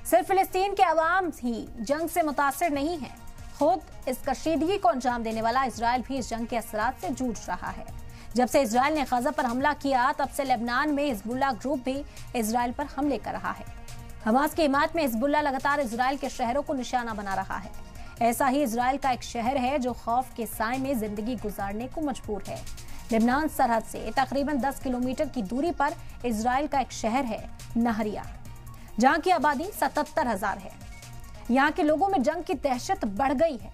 सिर्फ फिलिस्तीन के अवाम ही जंग से मुतासिर नहीं है, खुद इस कशीदगी को अंजाम देने वाला इजराइल भी इस जंग के असरात से जूझ रहा है। जब से इजराइल ने गजा पर हमला किया, तब से लेबनान में हिजबुल्लाह ग्रुप भी इजराइल पर हमले कर रहा है। हमास की हिमायत में हिजबुल्लाह लगातार इजराइल के शहरों को निशाना बना रहा है। ऐसा ही इजराइल का एक शहर है जो खौफ के साए में जिंदगी गुजारने को मजबूर है। लेबनान सरहद से तकरीबन 10 किलोमीटर की दूरी पर इजराइल का एक शहर है नहरिया, जहां की आबादी 77,000 है। यहाँ के लोगों में जंग की दहशत बढ़ गई है।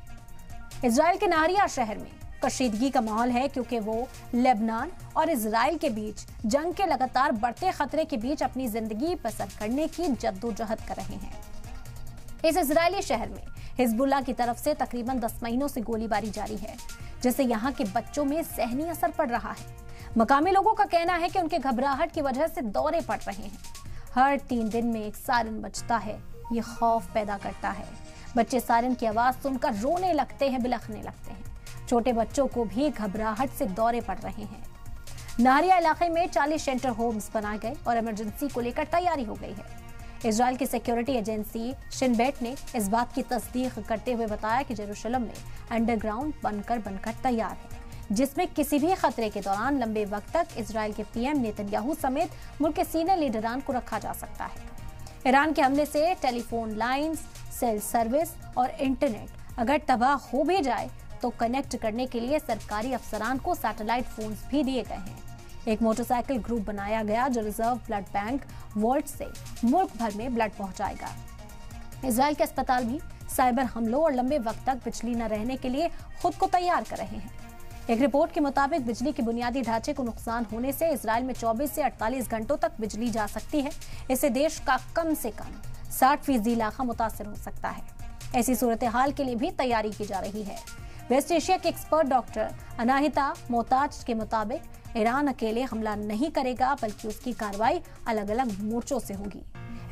इजराइल के नहरिया शहर में कशीदगी का माहौल है क्योंकि वो लेबनान और इजराइल के बीच जंग के लगातार बढ़ते खतरे के बीच अपनी जिंदगी बसर करने की जद्दोजहद कर रहे हैं। इस इजरायली शहर में हिजबुल्लाह की तरफ से तकरीबन 10 महीनों से गोलीबारी जारी है, जिससे यहाँ के बच्चों में ज़हनी असर पड़ रहा है। मकामी लोगों का कहना है कि उनके घबराहट की वजह से दौरे पड़ रहे हैं। हर 3 दिन में एक सायरन बजता है, ये खौफ पैदा करता है। बच्चे सायरन की आवाज सुनकर रोने लगते हैं, बिलखने लगते हैं। छोटे बच्चों को भी घबराहट से दौरे पड़ रहे हैं। नहरिया इलाके में 40 शेल्टर होम्स बनाए गए और इमरजेंसी को लेकर तैयारी हो गई है। इजराइल की सिक्योरिटी एजेंसी शिन बेट ने इस बात की तस्दीक करते हुए बताया कि जेरूशलम में अंडरग्राउंड बनकर तैयार है, जिसमें किसी भी खतरे के दौरान लंबे वक्त तक इजराइल के पीएम नेतन्याहू समेत मुल्क के सीनियर लीडरान को रखा जा सकता है। ईरान के हमले से टेलीफोन लाइंस, सेल सर्विस और इंटरनेट अगर तबाह हो भी जाए तो कनेक्ट करने के लिए सरकारी अफसरान को सैटेलाइट फोन्स भी दिए गए हैं। एक मोटरसाइकिल ग्रुप बनाया गया जो रिजर्व ब्लड बैंक वॉल्ट से मुल्क भर में ब्लड पहुंचाएगा। इजराइल के अस्पताल भी साइबर हमलों और लंबे वक्त तक बिजली न रहने के लिए खुद को तैयार कर रहे हैं। एक रिपोर्ट के मुताबिक बिजली के बुनियादी ढांचे को नुकसान होने से इजराइल में 24 से 48 घंटों तक बिजली जा सकती है। इससे देश का कम से कम 60% इलाका मुतासर हो सकता है। ऐसी सूरत हाल के लिए भी तैयारी की जा रही है। वेस्ट एशिया के एक्सपर्ट डॉक्टर अनाहिता मोहताज के मुताबिक ईरान अकेले हमला नहीं करेगा, बल्कि उसकी कार्रवाई अलग अलग मोर्चों से होगी।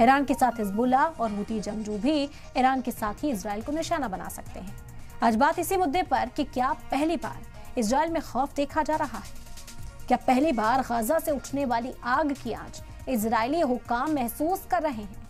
ईरान के साथ हिजबुल्लाह और हुती जंगजू भी ईरान के साथ ही इजराइल को निशाना बना सकते हैं। आज बात इसी मुद्दे पर कि क्या पहली बार इजराइल में खौफ देखा जा रहा है? क्या पहली बार गजा से उठने वाली आग की आंच इजरायली हुक्काम महसूस कर रहे हैं?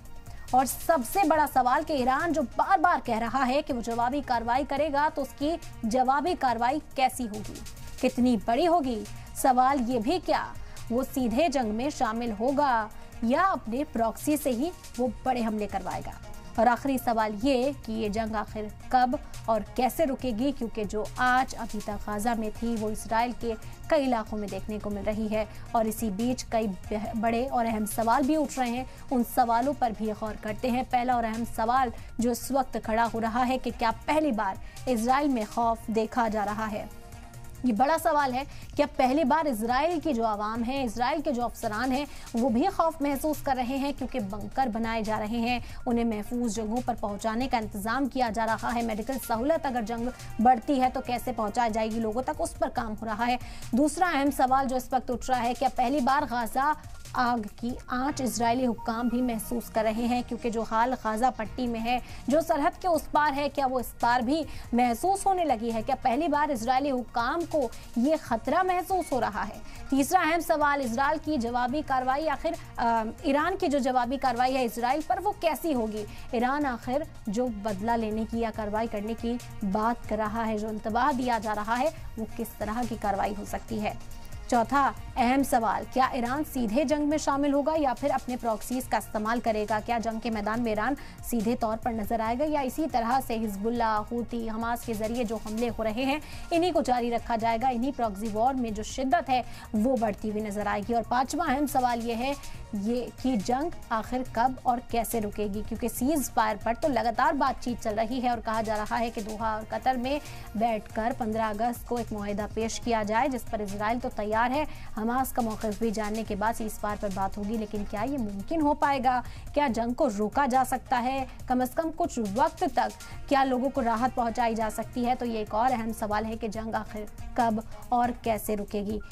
और सबसे बड़ा सवाल कि ईरान जो बार बार कह रहा है कि वो जवाबी कार्रवाई करेगा, तो उसकी जवाबी कार्रवाई कैसी होगी, कितनी बड़ी होगी? सवाल ये भी क्या वो सीधे जंग में शामिल होगा या अपने प्रॉक्सी से ही वो बड़े हमले करवाएगा? और आखिरी सवाल ये कि ये जंग आखिर कब और कैसे रुकेगी, क्योंकि जो आज अभी तक गजा में थी वो इसराइल के कई इलाकों में देखने को मिल रही है। और इसी बीच कई बड़े और अहम सवाल भी उठ रहे हैं। उन सवालों पर भी गौर करते हैं। पहला और अहम सवाल जो इस वक्त खड़ा हो रहा है कि क्या पहली बार इसराइल में खौफ देखा जा रहा है? ये बड़ा सवाल है कि अब पहली बार इजराइल की जो आवाम है, इजराइल के जो अफसरान हैं, वो भी खौफ महसूस कर रहे हैं, क्योंकि बंकर बनाए जा रहे हैं, उन्हें महफूज जगहों पर पहुंचाने का इंतजाम किया जा रहा है। मेडिकल सहूलत अगर जंग बढ़ती है तो कैसे पहुंचाई जाएगी लोगों तक, उस पर काम हो रहा है। दूसरा अहम सवाल जो इस वक्त उठ रहा है कि पहली बार गजा आग की आंच इजरायली हुक्काम भी महसूस कर रहे हैं, क्योंकि जो हाल गजा पट्टी में है, जो सरहद के उस पार है, क्या वो इस पार भी महसूस होने लगी है? क्या पहली बार इजरायली हुक्काम को ये खतरा महसूस हो रहा है? तीसरा अहम सवाल, इजराइल की जवाबी कार्रवाई, आखिर ईरान की जो जवाबी कार्रवाई है इजराइल पर, वो कैसी होगी? ईरान आखिर जो बदला लेने की या कार्रवाई करने की बात कर रहा है, जो इंतबाह दिया जा रहा है, वो किस तरह की कार्रवाई हो सकती है? चौथा अहम सवाल, क्या ईरान सीधे जंग में शामिल होगा या फिर अपने प्रॉक्सीज का इस्तेमाल करेगा? क्या जंग के मैदान में ईरान सीधे तौर पर नजर आएगा या इसी तरह से हिजबुल्लाह, हुती, हमास के जरिए जो हमले हो रहे हैं इन्हीं को जारी रखा जाएगा? इन्हीं प्रॉक्सी वॉर में जो शिद्दत है वो बढ़ती हुई नजर आएगी। और पांचवा अहम सवाल ये है कि जंग आखिर कब और कैसे रुकेगी, क्योंकि सीज फायर पर तो लगातार बातचीत चल रही है और कहा जा रहा है कि दोहा और कतर में बैठकर 15 अगस्त को एक मुआहिदा पेश किया जाए, जिस पर इजराइल तो तैयार है। हमास का मौक़िफ़ भी जानने के बाद सीज फायर पर बात होगी, लेकिन क्या ये मुमकिन हो पाएगा? क्या जंग को रोका जा सकता है? कम से कम कुछ वक्त तक क्या लोगों को राहत पहुंचाई जा सकती है? तो ये एक और अहम सवाल है कि जंग आखिर कब और कैसे रुकेगी।